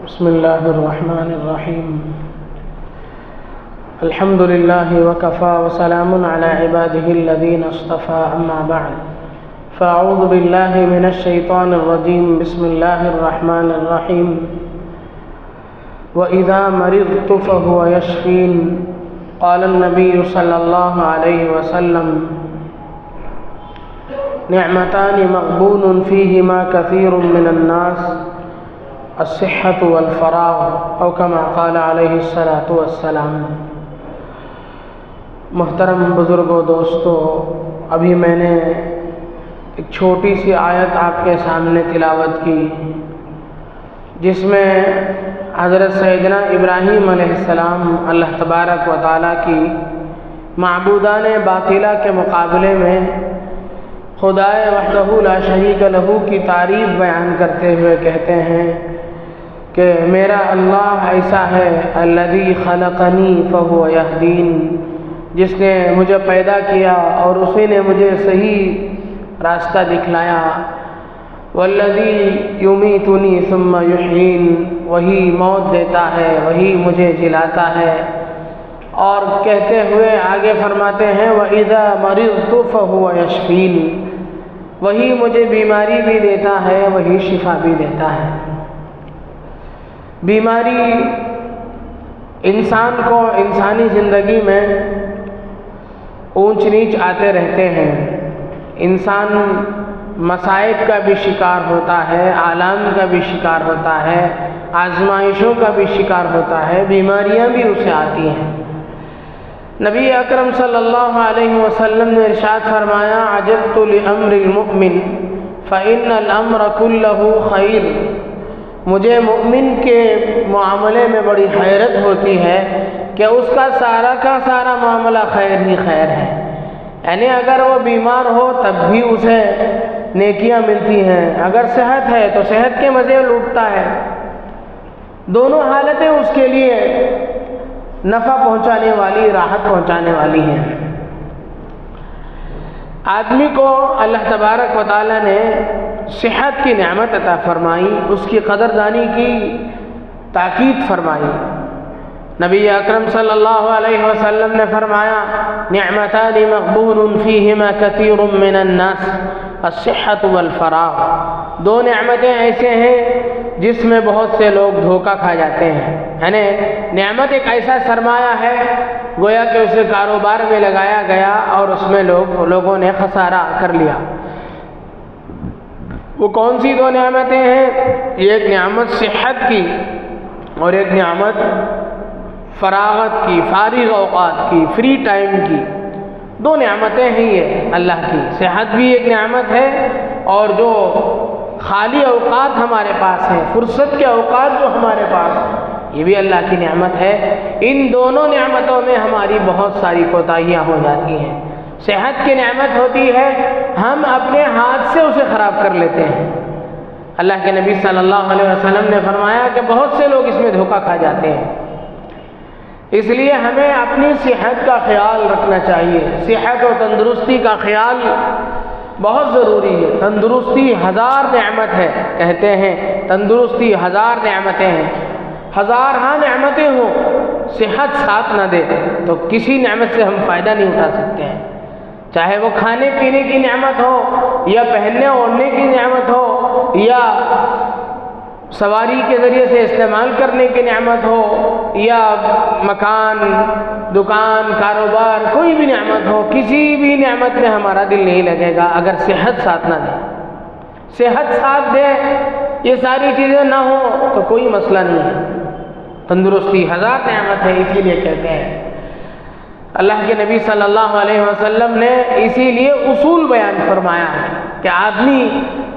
بسم الله الرحمن الرحيم. الحمد لله وكفى وسلام على عباده الذين اصطفى، أما بعد، فأعوذ بالله من الشيطان الرجيم. بسم الله الرحمن الرحيم. وإذا مرضت فهو يشفين. قال النبي صلى الله عليه وسلم: نعمتان مغبون فيهما كثير من الناس، الصحة والفراغ، او كما قال علیہ الصلاۃ والسلام. محترم بزرگوں، دوستو، ابھی میں نے ایک چھوٹی سی آیت آپ کے سامنے تلاوت کی، جس میں حضرت سیدنا ابراہیم علیہ السلام اللہ تبارک و تعالیٰ کی معبودان باطلہ کے مقابلے میں خدائے وحدہ لا شریک لہ کی تعریف بیان کرتے ہوئے کہتے ہیں کہ میرا اللہ ایسا ہے، الذی خلقنی فہو یہدین، جس نے مجھے پیدا کیا اور اسی نے مجھے صحیح راستہ دکھلایا. والذی یمیتنی ثم یحیین، وہی موت دیتا ہے، وہی مجھے جلاتا ہے. اور کہتے ہوئے آگے فرماتے ہیں: وَإِذَا مَرِضْتُ فَهُوَ يَشْفِينِ، وہی مجھے بیماری بھی دیتا ہے، وہی شفا بھی دیتا ہے. بیماری انسان کو انسانی زندگی میں اونچ نیچ آتے رہتے ہیں. انسان مصائب کا بھی شکار ہوتا ہے، آلام کا بھی شکار ہوتا ہے، آزمائشوں کا بھی شکار ہوتا ہے، بیماریاں بھی اسے آتی ہیں. نبی اکرم صلی اللہ علیہ وسلم نے ارشاد فرمایا: عجبت لامر المؤمن فإن الامر كله خیر. مجھے مومن کے معاملے میں بڑی حیرت ہوتی ہے کہ اس کا سارا کا سارا معاملہ خیر ہی خیر ہے. یعنی اگر وہ بیمار ہو تب بھی اسے نیکیاں ملتی ہیں، اگر صحت ہے تو صحت کے مزے لوٹتا ہے. دونوں حالتیں اس کے لیے نفع پہنچانے والی، راحت پہنچانے والی ہیں. آدمی کو اللہ تبارک و تعالیٰ نے صحت کی نعمت عطا فرمائی، اس کی قدردانی کی تاکید فرمائی. نبی اکرم صلی اللہ علیہ وسلم نے فرمایا: نعمتان مغبون فیہما کثیر من الناس، الصحة والفراغ. دو نعمتیں ایسے ہیں جس میں بہت سے لوگ دھوکہ کھا جاتے ہیں. یعنی نعمت ایک ایسا سرمایہ ہے گویا کہ اسے کاروبار میں لگایا گیا اور اس میں لوگوں نے خسارہ کر لیا. وہ کون سی دو نعمتیں ہیں؟ ایک نعمت صحت کی اور ایک نعمت فراغت کی، فارغ اوقات کی، فری ٹائم کی. دو نعمتیں ہیں یہ اللہ کی. صحت بھی ایک نعمت ہے، اور جو خالی اوقات ہمارے پاس ہیں، فرصت کے اوقات جو ہمارے پاس ہیں، یہ بھی اللہ کی نعمت ہے. ان دونوں نعمتوں میں ہماری بہت ساری کوتاہیاں ہو جاتی ہیں. صحت کی نعمت ہوتی ہے، ہم اپنے ہاتھ سے اسے خراب کر لیتے ہیں. اللہ کے نبی صلی اللہ علیہ وسلم نے فرمایا کہ بہت سے لوگ اس میں دھوکہ کھا جاتے ہیں. اس لیے ہمیں اپنی صحت کا خیال رکھنا چاہیے. صحت و تندرستی کا خیال بہت ضروری ہے. تندرستی ہزار نعمت ہے، کہتے ہیں تندرستی ہزار نعمتیں ہیں. ہزار ہاں نعمتیں ہوں، صحت ساتھ نہ دے تو کسی نعمت سے ہم فائدہ نہیں اٹھا سکتے ہیں. چاہے وہ کھانے پینے کی نعمت ہو، یا پہننے اوڑھنے کی نعمت ہو، یا سواری کے ذریعے سے استعمال کرنے کی نعمت ہو، یا مکان، دکان، کاروبار، کوئی بھی نعمت ہو، کسی بھی نعمت میں ہمارا دل نہیں لگے گا اگر صحت ساتھ نہ دے. صحت ساتھ دے، یہ ساری چیزیں نہ ہوں تو کوئی مسئلہ نہیں ہے. تندرستی ہزار نعمت ہے، اسی لیے کہتے ہیں. اللہ کے نبی صلی اللہ علیہ وسلم نے اسی لیے اصول بیان فرمایا ہے کہ آدمی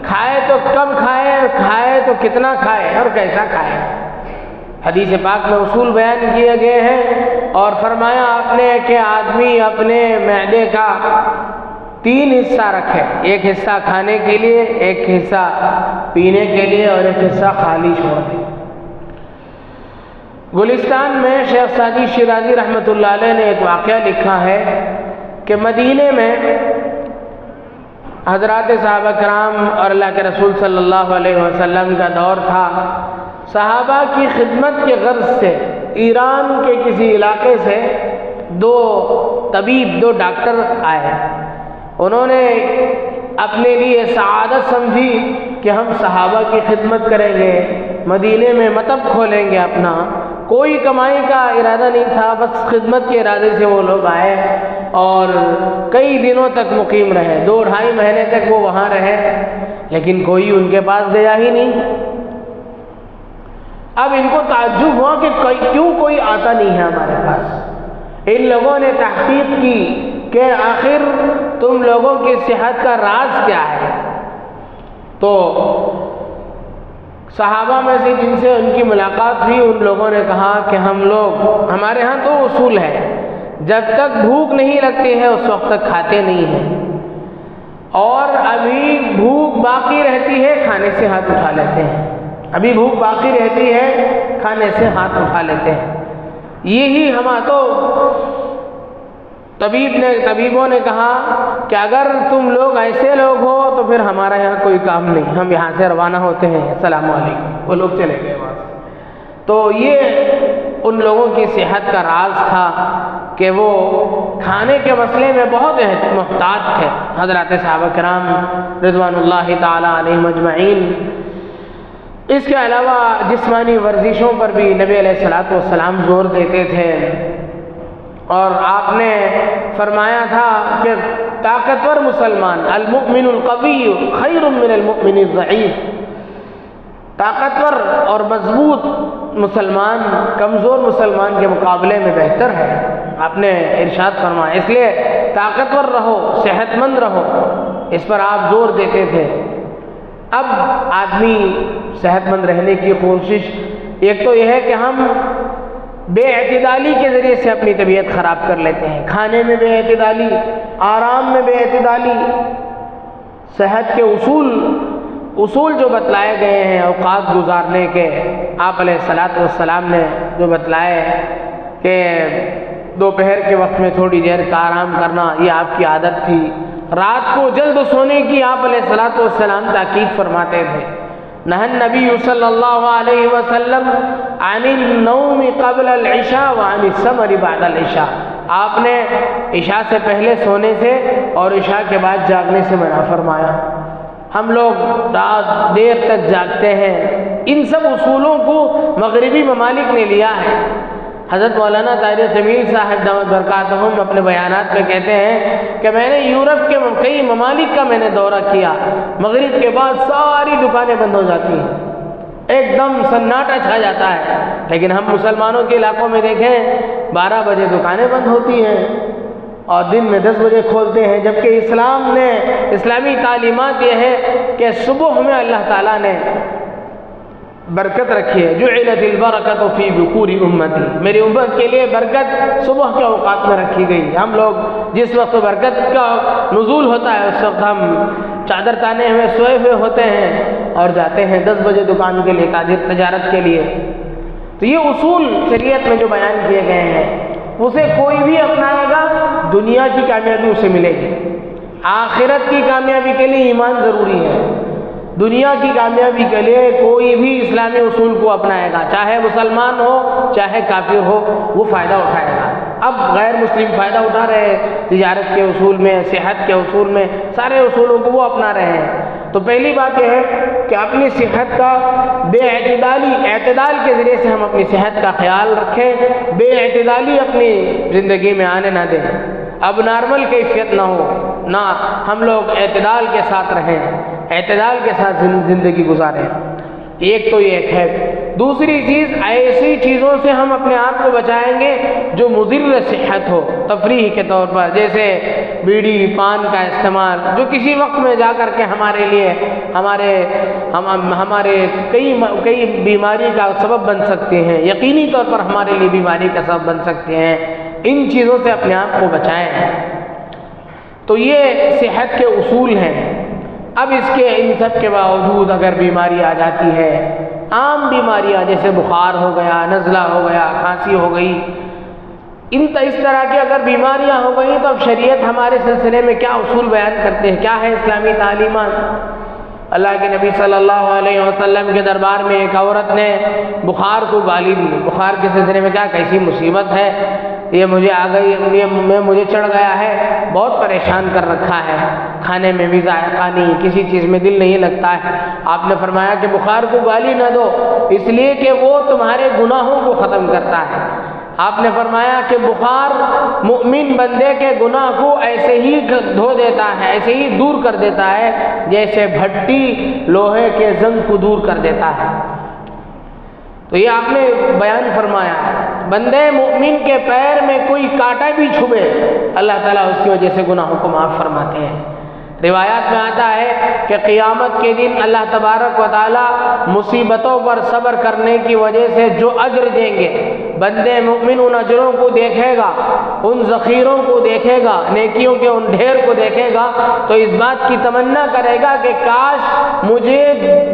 کھائے تو کم کھائے، کھائے تو کتنا کھائے اور کیسا کھائے. حدیث پاک میں اصول بیان کیے گئے ہیں، اور فرمایا آپ نے کہ آدمی اپنے معدے کا 3 حصہ رکھے. ایک حصہ کھانے کے لیے، ایک حصہ پینے کے لیے، اور ایک حصہ خالی چھوڑ دے. گلستان میں شیخ سعدی شیرازی رحمۃ اللہ علیہ نے ایک واقعہ لکھا ہے کہ مدینے میں حضرات صحابہ کرام اور اللہ کے رسول صلی اللہ علیہ وسلم کا دور تھا. صحابہ کی خدمت کے غرض سے ایران کے کسی علاقے سے دو طبیب، دو ڈاکٹر آئے۔ انہوں نے اپنے لیے سعادت سمجھی کہ ہم صحابہ کی خدمت کریں گے، مدینے میں مطب کھولیں گے اپنا۔ کوئی کمائی کا ارادہ نہیں تھا، بس خدمت کے ارادے سے وہ لوگ آئے اور کئی دنوں تک مقیم رہے، 2-2.5 مہینے تک وہ وہاں رہے، لیکن کوئی ان کے پاس گیا ہی نہیں۔ اب ان کو تعجب ہوا کہ کیوں کوئی آتا نہیں ہے ہمارے پاس۔ ان لوگوں نے تحقیق کی کہ آخر تم لوگوں کی صحت کا راز کیا ہے؟ تو صحابہ میں سے جن سے ان کی ملاقات ہوئی، ان لوگوں نے کہا کہ ہمارے ہاں 2 اصول ہے، جب تک بھوک نہیں لگتی ہے اس وقت تک کھاتے نہیں ہیں، اور ابھی بھوک باقی رہتی ہے کھانے سے ہاتھ اٹھا لیتے ہیں، ابھی بھوک باقی رہتی ہے کھانے سے ہاتھ اٹھا لیتے ہیں۔ یہی تو طبیبوں نے کہا کہ اگر تم لوگ ایسے لوگ ہو تو پھر ہمارا یہاں کوئی کام نہیں، ہم یہاں سے روانہ ہوتے ہیں، السلام علیکم۔ وہ لوگ چلے گئے وہاں سے۔ تو یہ ان لوگوں کی صحت کا راز تھا کہ وہ کھانے کے مسئلے میں بہت محتاط تھے، حضرات صحابہ کرام رضوان اللہ تعالی علیہم اجمعین۔ اس کے علاوہ جسمانی ورزشوں پر بھی نبی علیہ الصلوۃ والسلام زور دیتے تھے، اور آپ نے فرمایا تھا کہ طاقتور مسلمان، المؤمن القوی خیر من المؤمن الضعیف، طاقتور اور مضبوط مسلمان کمزور مسلمان کے مقابلے میں بہتر ہے، آپ نے ارشاد فرمایا۔ اس لیے طاقتور رہو، صحت مند رہو، اس پر آپ زور دیتے تھے۔ اب آدمی صحت مند رہنے کی کوشش، ایک تو یہ ہے کہ ہم بے اعتدالی کے ذریعے سے اپنی طبیعت خراب کر لیتے ہیں، کھانے میں بے اعتدالی، آرام میں بے اعتدالی۔ صحت کے اصول جو بتلائے گئے ہیں اوقات گزارنے کے، آپ علیہ الصلوۃ والسلام نے جو بتلائے کہ دوپہر کے وقت میں تھوڑی دیر کا آرام کرنا، یہ آپ کی عادت تھی۔ رات کو جلد سونے کی آپ علیہ الصلوۃ والسلام تاکید فرماتے تھے۔ نہى النبی صلی اللہ علیہ وسلم عن النوم قبل العشاء وعن السمر بعد العشاء، آپ نے عشاء سے پہلے سونے سے اور عشاء کے بعد جاگنے سے منع فرمایا۔ ہم لوگ رات دیر تک جاگتے ہیں، ان سب اصولوں کو مغربی ممالک نے لیا ہے۔ حضرت مولانا طاہر جمیل صاحب دامت برکاتہم اپنے بیانات میں کہتے ہیں کہ میں نے یورپ کے کئی ممالک کا میں نے دورہ کیا، مغرب کے بعد ساری دکانیں بند ہو جاتی ہیں، ایک دم سناٹا چھا جاتا ہے، لیکن ہم مسلمانوں کے علاقوں میں دیکھیں 12 بجے دکانیں بند ہوتی ہیں اور دن میں 10 بجے کھولتے ہیں، جبکہ اسلامی تعلیمات یہ ہے کہ صبح میں اللہ تعالیٰ نے برکت رکھی ہے، جعلت البرکۃ فی بکور امتی، میری امت کے لیے برکت صبح کے اوقات میں رکھی گئی۔ ہم لوگ جس وقت برکت کا نزول ہوتا ہے اس وقت ہم چادر تانے ہوئے سوئے ہوئے ہوتے ہیں اور جاتے ہیں 10 بجے دکان کے لیے، تجارت کے لیے۔ تو یہ اصول شریعت میں جو بیان کیے گئے ہیں اسے کوئی بھی اپنائے گا، دنیا کی کامیابی اسے ملے گی۔ آخرت کی کامیابی کے لیے ایمان ضروری ہے، دنیا کی کامیابی کے لیے کوئی بھی اسلامی اصول کو اپنائے گا، چاہے مسلمان ہو چاہے کافر ہو، وہ فائدہ اٹھائے گا۔ اب غیر مسلم فائدہ اٹھا رہے ہیں تجارت کے اصول میں، صحت کے اصول میں، سارے اصولوں کو وہ اپنا رہے ہیں۔ تو پہلی بات یہ ہے کہ اپنی صحت کا اعتدال کے ذریعے سے ہم اپنی صحت کا خیال رکھیں، بے اعتدالی اپنی زندگی میں آنے نہ دیں، اب نارمل کیفیت نہ ہو، نہ ہم لوگ اعتدال کے ساتھ رہیں، اعتدال کے ساتھ زندگی گزاریں۔ ایک تو یہ ہے۔ دوسری چیز، ایسی چیزوں سے ہم اپنے آپ کو بچائیں گے جو مضر صحت ہو، تفریح کے طور پر، جیسے بیڑی پان کا استعمال، جو کسی وقت میں جا کر کے ہمارے لیے ہمارے کئی بیماری کا سبب بن سکتے ہیں، یقینی طور پر ہمارے لیے بیماری کا سبب بن سکتے ہیں۔ ان چیزوں سے اپنے آپ کو بچائیں۔ تو یہ صحت کے اصول ہیں۔ اب ان سب کے باوجود اگر بیماری آ جاتی ہے، عام بیماریاں جیسے بخار ہو گیا، نزلہ ہو گیا، کھانسی ہو گئی، اس طرح کی اگر بیماریاں ہو گئی تو اب شریعت ہمارے سلسلے میں کیا اصول بیان کرتے ہیں، کیا ہے اسلامی تعلیمات؟ اللہ کے نبی صلی اللہ علیہ وسلم کے دربار میں ایک عورت نے بخار کو گالی دی، بخار کے سلسلے میں کیا کیسی مصیبت ہے، یہ مجھے آ گئی، مجھے چڑھ گیا ہے، بہت پریشان کر رکھا ہے، کھانے میں بھی ذائقہ نہیں، کسی چیز میں دل نہیں لگتا ہے۔ آپ نے فرمایا کہ بخار کو گالی نہ دو، اس لیے کہ وہ تمہارے گناہوں کو ختم کرتا ہے۔ آپ نے فرمایا کہ بخار مؤمن بندے کے گناہ کو ایسے ہی دھو دیتا ہے، ایسے ہی دور کر دیتا ہے جیسے بھٹی لوہے کے زنگ کو دور کر دیتا ہے۔ تو یہ آپ نے بیان فرمایا، بندے مومن کے پیر میں کوئی کانٹا بھی چھبے اللہ تعالیٰ اس کی وجہ سے گناہوں کو معاف فرماتے ہیں۔ روایات میں آتا ہے کہ قیامت کے دن اللہ تبارک و تعالیٰ مصیبتوں پر صبر کرنے کی وجہ سے جو اجر دیں گے، بندے مومن ان اجروں کو دیکھے گا، ان ذخیروں کو دیکھے گا، نیکیوں کے ان ڈھیر کو دیکھے گا تو اس بات کی تمنا کرے گا کہ کاش مجھے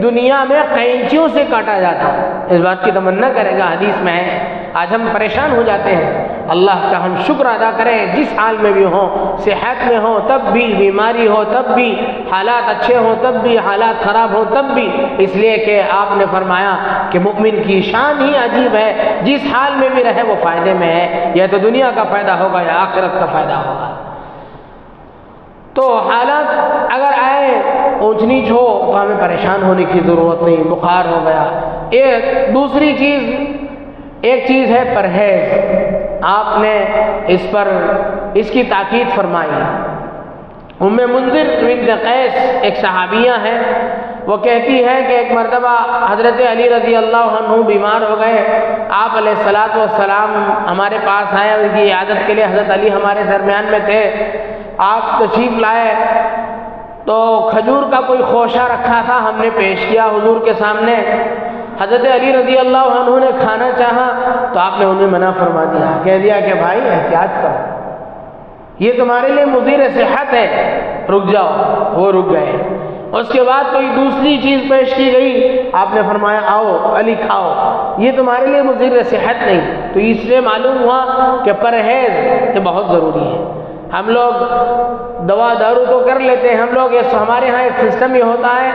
دنیا میں قینچیوں سے کاٹا جاتا، اس بات کی تمنا کرے گا۔ حدیث میں ہے۔ آج ہم پریشان ہو جاتے ہیں، اللہ کا ہم شکر ادا کریں، جس حال میں بھی ہوں، صحت میں ہوں تب بھی، بیماری ہو تب بھی، حالات اچھے ہوں تب بھی، حالات خراب ہوں تب بھی، اس لیے کہ آپ نے فرمایا کہ مومن کی شان ہی عجیب ہے، جس حال میں بھی رہے وہ فائدے میں ہے، یا تو دنیا کا فائدہ ہوگا یا آخرت کا فائدہ ہوگا۔ تو حالات اگر آئے اونچ نیچ ہو تو ہمیں پریشان ہونے کی ضرورت نہیں، بخار ہو گیا۔ دوسری چیز، ایک چیز ہے پرہیز، آپ نے اس کی تاکید فرمائی۔ ام منذر بنت قیس ایک صحابیہ ہیں، وہ کہتی ہے کہ ایک مرتبہ حضرت علی رضی اللہ عنہ بیمار ہو گئے، آپ علیہ الصلاۃ والسلام ہمارے پاس آئے، ان کی عیادت کے لیے حضرت علی ہمارے درمیان میں تھے، آپ تشریف لائے تو کھجور کا کوئی خوشہ رکھا تھا، ہم نے پیش کیا حضور کے سامنے۔ حضرت علی رضی اللہ عنہ نے کھانا چاہا تو آپ نے انہیں منع فرما دیا، کہہ دیا کہ بھائی احتیاط کرو، یہ تمہارے لیے مضر صحت ہے، رک جاؤ۔ وہ رک گئے۔ اس کے بعد کوئی دوسری چیز پیش کی گئی، آپ نے فرمایا آؤ علی کھاؤ، یہ تمہارے لیے مضر صحت نہیں۔ تو اس سے معلوم ہوا کہ پرہیز یہ بہت ضروری ہے۔ ہم لوگ دوا دارو تو کر لیتے ہیں، ہم لوگ ہمارے ہاں ایک سسٹم یہ ہوتا ہے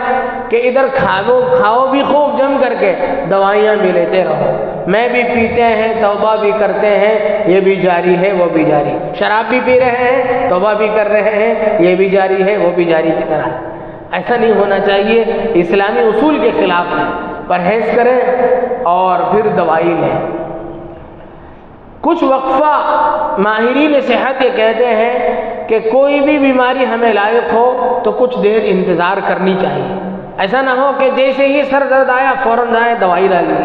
کہ ادھر کھاؤ بھی خوب جم کر کے، دوائیاں بھی لیتے رہو، میں بھی پیتے ہیں، توبہ بھی کرتے ہیں، یہ بھی جاری ہے وہ بھی جاری، شراب بھی پی رہے ہیں، توبہ بھی کر رہے ہیں، یہ بھی جاری ہے وہ بھی جاری کی طرح۔ ایسا نہیں ہونا چاہیے، اسلامی اصول کے خلاف ہے۔ پرہیز کریں اور پھر دوائی لیں۔ کچھ وقفہ ماہرین صحت یہ کہتے ہیں کہ کوئی بھی بیماری ہمیں لاحق ہو تو کچھ دیر انتظار کرنی چاہیے۔ ایسا نہ ہو کہ جیسے ہی سر درد آیا فوراً جائے دوائی ڈالی،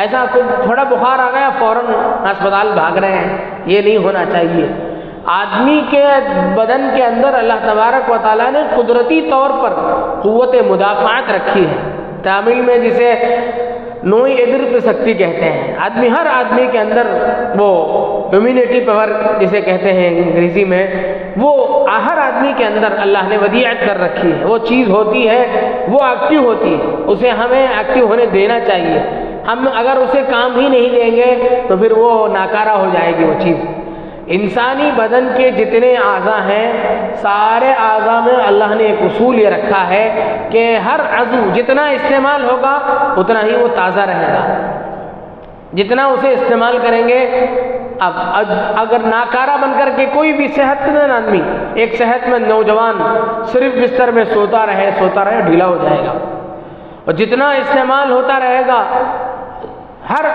ایسا تھوڑا بخار آ گیا فوراً ہسپتال بھاگ رہے ہیں، یہ نہیں ہونا چاہیے۔ آدمی کے بدن کے اندر اللہ تبارک و تعالیٰ نے قدرتی طور پر قوت مدافعت رکھی ہے، تامل میں جسے نوئی ادر سکتی کہتے ہیں۔ ہر آدمی کے اندر وہ امیونٹی پاور جسے کہتے ہیں انگریزی میں، وہ ہر آدمی کے اندر اللہ نے ودیعت کر رکھی ہے، وہ چیز ہوتی ہے، وہ ایکٹیو ہوتی ہے، اسے ہمیں ایکٹیو ہونے دینا چاہیے۔ ہم اگر اسے کام ہی نہیں دیں گے تو پھر وہ ناکارہ ہو جائے گی وہ چیز۔ انسانی بدن کے جتنے اعضاء ہیں، سارے اعضاء میں اللہ نے ایک اصول یہ رکھا ہے کہ ہر عضو جتنا استعمال ہوگا اتنا ہی وہ تازہ رہے گا، جتنا اسے استعمال کریں گے۔ اب اگر ناکارہ بن کر کے کوئی بھی صحت مند آدمی، ایک صحت مند نوجوان صرف بستر میں سوتا رہے ڈھیلا ہو جائے گا، اور جتنا استعمال ہوتا رہے گا ہر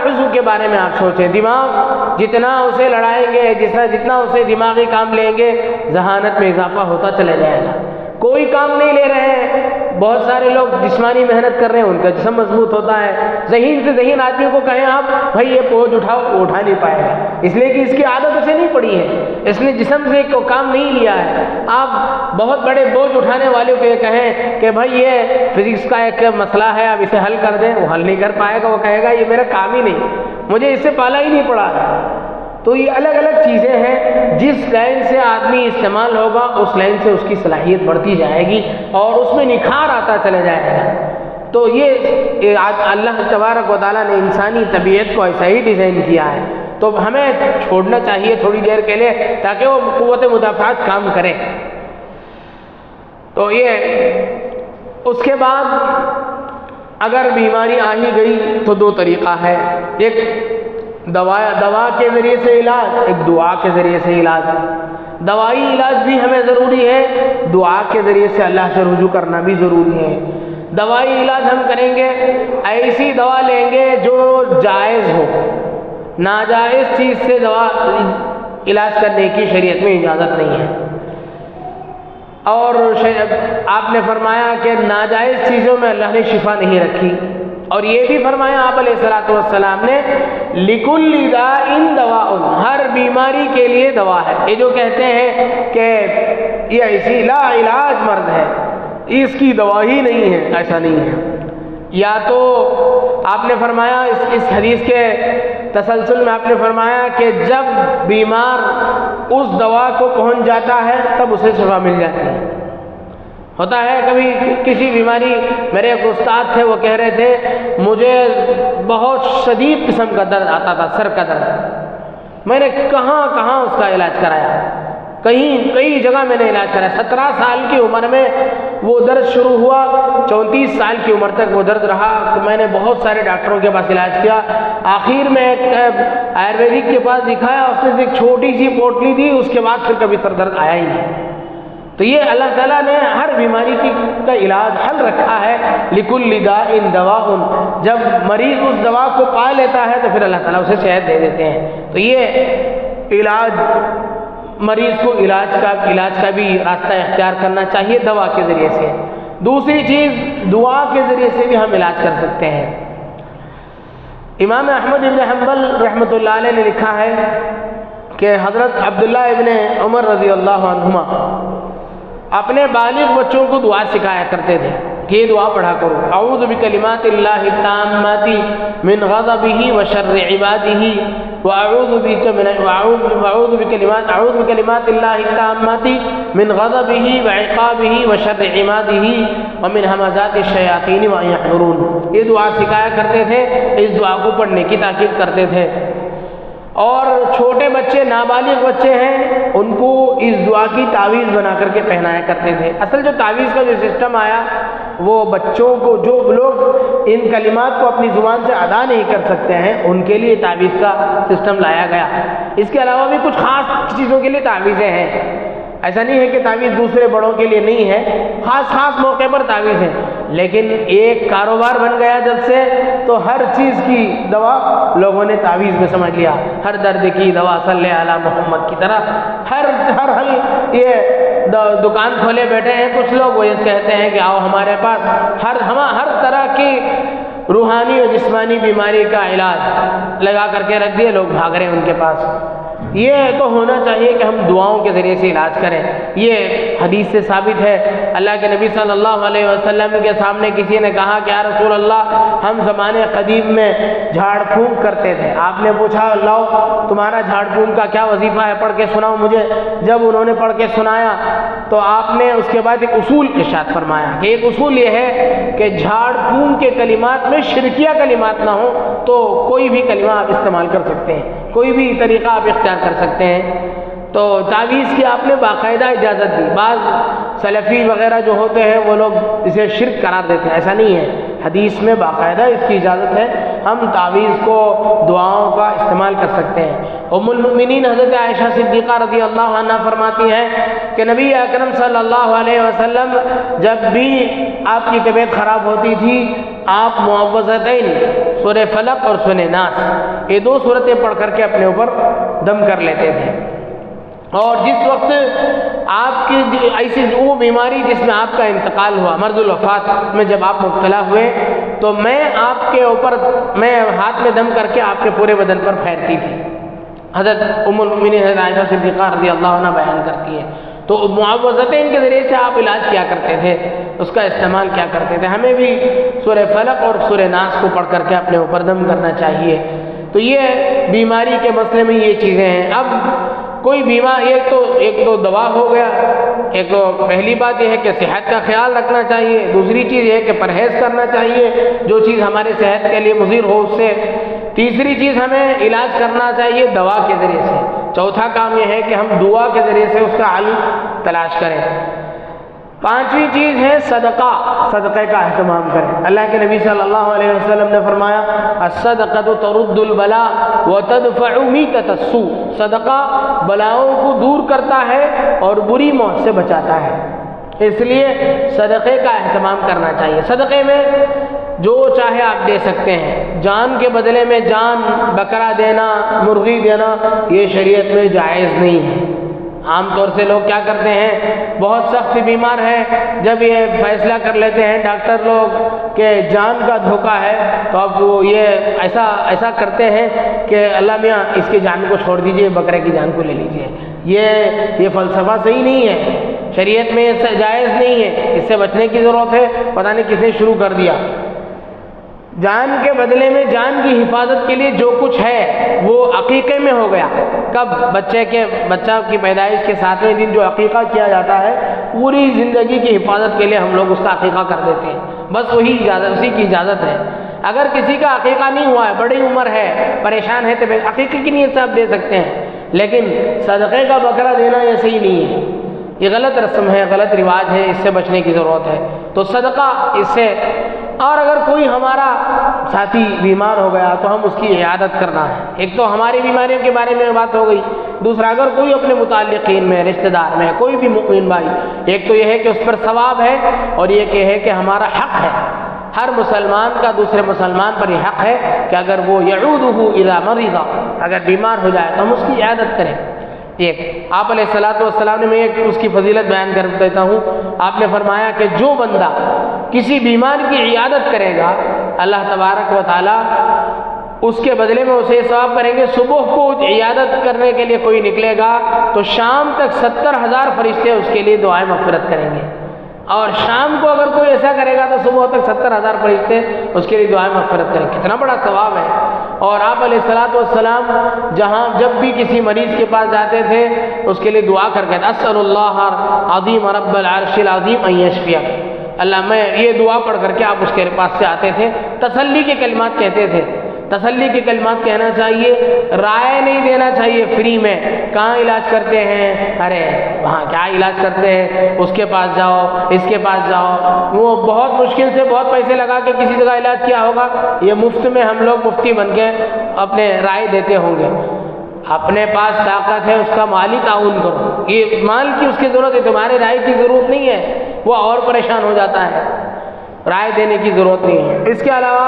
عضو کے بارے میں آپ سوچیں، دماغ جتنا اسے لڑائیں گے، جتنا اسے دماغی کام لیں گے، ذہانت میں اضافہ ہوتا چلا جائے گا۔ کوئی کام نہیں لے رہے ہیں، بہت سارے لوگ جسمانی محنت کر رہے ہیں، ان کا جسم مضبوط ہوتا ہے۔ ذہین سے ذہین آدمی کو کہیں آپ بھائی یہ بوجھ اٹھاؤ، وہ اٹھا نہیں پائے گا، اس لیے کہ اس کی عادت اسے نہیں پڑی ہے، اس نے جسم سے کوئی کام نہیں لیا ہے۔ آپ بہت بڑے بوجھ اٹھانے والے کو یہ کہیں کہ بھائی یہ فزکس کا ایک مسئلہ ہے، آپ اسے حل کر دیں، وہ حل نہیں کر پائے گا، وہ کہے گا یہ میرا کام ہی نہیں، مجھے اس سے پالا ہی نہیں پڑا ہے۔ تو یہ الگ الگ چیزیں ہیں، جس لائن سے آدمی استعمال ہوگا اس لائن سے اس کی صلاحیت بڑھتی جائے گی اور اس میں نکھار آتا چلا جائے گا۔ تو یہ اللہ تبارک و تعالیٰ نے انسانی طبیعت کو ایسا ہی ڈیزائن کیا ہے، تو ہمیں چھوڑنا چاہیے تھوڑی دیر کے لیے تاکہ وہ قوت مدافعت کام کرے۔ تو یہ اس کے بعد اگر بیماری آ ہی گئی تو دو طریقہ ہے، ایک دوا کے ذریعے سے علاج، ایک دعا کے ذریعے سے علاج۔ دوائی علاج بھی ہمیں ضروری ہے، دعا کے ذریعے سے اللہ سے رجوع کرنا بھی ضروری ہے۔ دوائی علاج ہم کریں گے، ایسی دوا لیں گے جو جائز ہو، ناجائز چیز سے دوا علاج کرنے کی شریعت میں اجازت نہیں ہے۔ اور آپ نے فرمایا کہ ناجائز چیزوں میں اللہ نے شفا نہیں رکھی، اور یہ بھی فرمایا آپ علیہ الصلوۃ والسلام نے لِكُلِّ دَاءٍ دَوَاءٌ، ہر بیماری کے لیے دوا ہے۔ یہ جو کہتے ہیں کہ یہ ایسی لا علاج مرض ہے، اس کی دوا ہی نہیں ہے، ایسا نہیں ہے۔ یا تو آپ نے فرمایا اس حدیث کے تسلسل میں آپ نے فرمایا کہ جب بیمار اس دوا کو پہنچ جاتا ہے تب اسے شفا مل جاتی ہے۔ ہوتا ہے کبھی کسی بیماری، میرے ایک استاد تھے وہ کہہ رہے تھے مجھے بہت شدید قسم کا درد آتا تھا، سر کا درد، میں نے کہاں اس کا علاج کرایا، کئی جگہ میں نے علاج کرایا۔ 17 سال کی عمر میں وہ درد شروع ہوا، 34 سال کی عمر تک وہ درد رہا، تو میں نے بہت سارے ڈاکٹروں کے پاس علاج کیا، آخر میں ایک آیورویدک کے پاس دکھایا، اس نے ایک چھوٹی سی پوٹلی دی، اس کے بعد پھر کبھی سر درد آیا ہی نہیں۔ تو یہ اللہ تعالیٰ نے ہر بیماری کا علاج حل رکھا ہے، لِكُلِّ دَاءٍ دَوَاءٌ، جب مریض اس دوا کو پا لیتا ہے تو پھر اللہ تعالیٰ اسے صحت دے دیتے ہیں۔ تو یہ علاج، مریض کو علاج کا بھی راستہ اختیار کرنا چاہیے دوا کے ذریعے سے۔ دوسری چیز، دعا کے ذریعے سے بھی ہم علاج کر سکتے ہیں۔ امام احمد بن حنبل رحمۃ اللہ علیہ نے لکھا ہے کہ حضرت عبداللہ ابن عمر رضی اللہ عنہما اپنے بالغ بچوں کو دعا سکھایا کرتے تھے کہ یہ دعا پڑھا کرو، اعوذ بکلمات اللہ التامات من غضبہ وشر عبادہ واعوذ بکلمات اللہ التامات من غضبہ وعقابہ وشر عبادہ ومن همزات الشیاطین وان یحضرون۔ یہ دعا سکھایا کرتے تھے، اس دعا کو پڑھنے کی تاکید کرتے تھے۔ اور چھوٹے بچے، نابالغ بچے ہیں، ان کو اس دعا کی تعویذ بنا کر کے پہنایا کرتے تھے۔ اصل جو تعویذ کا جو سسٹم آیا وہ بچوں کو، جو لوگ ان کلمات کو اپنی زبان سے ادا نہیں کر سکتے ہیں ان کے لیے تعویذ کا سسٹم لایا گیا۔ اس کے علاوہ بھی کچھ خاص چیزوں کے لیے تعویذیں ہیں، ایسا نہیں ہے کہ تعویذ دوسرے بڑوں کے لیے نہیں ہے، خاص موقع پر تعویذ ہے، لیکن ایک کاروبار بن گیا جب سے تو ہر چیز کی دوا لوگوں نے تعویذ میں سمجھ لیا، ہر درد کی دوا صلی علی محمد کی طرح ہر یہ دکان کھولے بیٹھے ہیں کچھ لوگ، وہ یہ کہتے ہیں کہ آؤ ہمارے پاس، ہر طرح کی روحانی اور جسمانی بیماری کا علاج لگا کر کے رکھ دیے، لوگ بھاگ رہے ہیں ان کے پاس۔ یہ تو ہونا چاہیے کہ ہم دعاؤں کے ذریعے سے علاج کریں، یہ حدیث سے ثابت ہے۔ اللہ کے نبی صلی اللہ علیہ وسلم کے سامنے کسی نے کہا کہ یا رسول اللہ ہم زمانے قدیم میں جھاڑ پھونک کرتے تھے، آپ نے پوچھا لاؤ تمہارا جھاڑ پھونک کا کیا وظیفہ ہے، پڑھ کے سناؤ مجھے۔ جب انہوں نے پڑھ کے سنایا تو آپ نے اس کے بعد ایک اصول ارشاد فرمایا کہ ایک اصول یہ ہے کہ جھاڑ پھونک کے کلمات میں شرکیہ کلمات نہ ہوں تو کوئی بھی کلمہ آپ استعمال کر سکتے ہیں، کوئی بھی طریقہ آپ اختیار کر سکتے ہیں۔ تو تعویذ کی آپ نے باقاعدہ اجازت دی، بعض سلفی وغیرہ جو ہوتے ہیں وہ لوگ اسے شرک قرار دیتے ہیں، ایسا نہیں ہے، حدیث میں باقاعدہ اس کی اجازت ہے، ہم تعویذ کو دعاؤں کا استعمال کر سکتے ہیں۔ ام المؤمنین حضرت عائشہ صدیقہ رضی اللہ عنہ فرماتی ہیں کہ نبی اکرم صلی اللہ علیہ وسلم جب بھی آپ کی طبیعت خراب ہوتی تھی آپ معوذتین، سورہ فلق اور سورہ ناس، یہ دو سورتیں پڑھ کر کے اپنے اوپر دم کر لیتے تھے۔ اور جس وقت آپ کی ایسی وہ بیماری جس میں آپ کا انتقال ہوا، مرض الوفات میں جب آپ مبتلا ہوئے تو میں آپ کے اوپر میں ہاتھ میں دم کر کے آپ کے پورے بدن پر پھیرتی تھی، حضرت ام المؤمنین حضرت عائشہ صدیقہ رضی اللہ عنہ بیان کرتی ہیں۔ تو معوذتین کے ذریعے سے آپ علاج کیا کرتے تھے، اس کا استعمال کیا کرتے تھے۔ ہمیں بھی سورہ فلق اور سورہ ناس کو پڑھ کر کے اپنے اوپر دم کرنا چاہیے۔ تو یہ بیماری کے مسئلے میں یہ چیزیں ہیں۔ اب کوئی بیمار، ایک تو دوا ہو گیا، ایک تو پہلی بات یہ ہے کہ صحت کا خیال رکھنا چاہیے، دوسری چیز یہ ہے کہ پرہیز کرنا چاہیے جو چیز ہمارے صحت کے لیے مضر ہو اس سے، تیسری چیز ہمیں علاج کرنا چاہیے دوا کے ذریعے سے، چوتھا کام یہ ہے کہ ہم دعا کے ذریعے سے اس کا حل تلاش کریں۔ 5ویں چیز ہے صدقہ، صدقے کا اہتمام کریں۔ اللہ کے نبی صلی اللہ علیہ وسلم نے فرمایا الصدقۃ ترد البلاء وتدفع میتۃ السوء، صدقہ بلاؤں کو دور کرتا ہے اور بری موت سے بچاتا ہے، اس لیے صدقے کا اہتمام کرنا چاہیے۔ صدقے میں جو چاہے آپ دے سکتے ہیں، جان کے بدلے میں جان، بکرا دینا، مرغی دینا، یہ شریعت میں جائز نہیں ہے۔ عام طور سے لوگ کیا کرتے ہیں، بہت سخت بیمار ہے، جب یہ فیصلہ کر لیتے ہیں ڈاکٹر لوگ کہ جان کا دھوکہ ہے، تو اب وہ یہ ایسا کرتے ہیں کہ اللہ میاں اس کی جان کو چھوڑ دیجئے، بکرے کی جان کو لے لیجئے۔ یہ فلسفہ صحیح نہیں ہے، شریعت میں یہ جائز نہیں ہے، اس سے بچنے کی ضرورت ہے۔ پتہ نہیں کس نے شروع کر دیا۔ جان کے بدلے میں جان کی حفاظت کے لیے جو کچھ ہے وہ عقیقے میں ہو گیا۔ کب بچہ کی پیدائش کے 7ویں دن جو عقیقہ کیا جاتا ہے، پوری زندگی کی حفاظت کے لیے ہم لوگ اس کا عقیقہ کر دیتے ہیں، بس اسی کی اجازت ہے۔ اگر کسی کا عقیقہ نہیں ہوا ہے، بڑی عمر ہے، پریشان ہے، تو عقیقے کی نیت سے آپ دے سکتے ہیں، لیکن صدقے کا بکرا دینا یہ صحیح نہیں ہے، یہ غلط رسم ہے، غلط رواج ہے، اس سے بچنے کی ضرورت ہے۔ تو صدقہ اس سے، اور اگر کوئی ہمارا ساتھی بیمار ہو گیا تو ہم اس کی عیادت کرنا ہے۔ ایک تو ہماری بیماریوں کے بارے میں بات ہو گئی، دوسرا اگر کوئی اپنے متعلقین میں، رشتہ دار میں کوئی بھی مؤمن بھائی، ایک تو یہ ہے کہ اس پر ثواب ہے، اور یہ ہے کہ ہمارا حق ہے، ہر مسلمان کا دوسرے مسلمان پر یہ حق ہے کہ اگر وہ یعودہ اذا مرض، اگر بیمار ہو جائے تو ہم اس کی عیادت کریں۔ ایک آپ علیہ السلام نے، میں اس کی فضیلت بیان کر دیتا ہوں، آپ نے فرمایا کہ جو بندہ کسی بیمار کی عیادت کرے گا، اللہ تبارک و تعالی اس کے بدلے میں اسے ثواب کریں گے۔ صبح کو عیادت کرنے کے لیے کوئی نکلے گا تو شام تک 70,000 فرشتے اس کے لیے دعائیں مغفرت کریں گے، اور شام کو اگر کوئی ایسا کرے گا تو صبح تک 70,000 فرشتے اس کے لیے دعائیں مغفرت کریں گے۔ کتنا بڑا ثواب ہے۔ اور آپ علیہ السلام جب بھی کسی مریض کے پاس جاتے تھے اس کے لیے دعا کر کے اسأل اللہ عظیم رب العرش العظیم ان یشفیک، اللہ میں یہ دعا پڑھ کر کے آپ اس کے پاس سے آتے تھے، تسلی کے کلمات کہتے تھے، تسلی کے کلمات کہنا چاہیے، رائے نہیں دینا چاہیے فری میں، کہاں علاج کرتے ہیں، ارے وہاں کیا علاج کرتے ہیں، اس کے پاس جاؤ، اس کے پاس جاؤ، وہ بہت مشکل سے بہت پیسے لگا کے کسی جگہ علاج کیا ہوگا، یہ مفت میں ہم لوگ مفتی بن کے اپنے رائے دیتے ہوں گے۔ اپنے پاس طاقت ہے، اس کا مالی تعاون کرو، یہ مال کی اس کی ضرورت ہے، تمہارے رائے کی ضرورت نہیں ہے، وہ اور پریشان ہو جاتا ہے، رائے دینے کی ضرورت نہیں ہے۔ اس کے علاوہ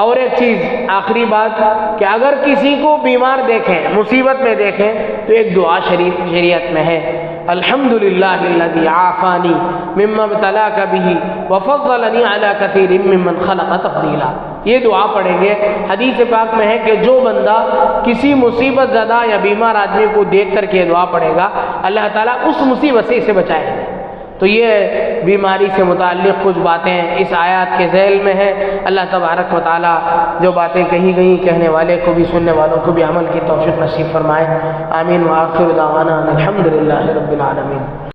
اور ایک چیز، آخری بات، کہ اگر کسی کو بیمار دیکھیں، مصیبت میں دیکھیں، تو ایک دعا شریعت میں ہے، الحمدللہ الذی عافانی مما ابتلاک بہ وفضلنی علی کثیر ممن خلق تفضیلا۔ یہ دعا پڑھیں گے، حدیث پاک میں ہے کہ جو بندہ کسی مصیبت زدہ یا بیمار آدمی کو دیکھ کر کے دعا پڑھے گا، اللہ تعالیٰ اس مصیبت سے اسے بچائے گا۔ تو یہ بیماری سے متعلق کچھ باتیں اس آیات کے ذیل میں ہے۔ اللہ تبارک و تعالی جو باتیں کہی گئیں، کہنے والے کو بھی سننے والوں کو بھی عمل کی توفیق نصیب فرمائے۔ آمین۔ وآخر دعوانا الحمدللہ رب العالمین۔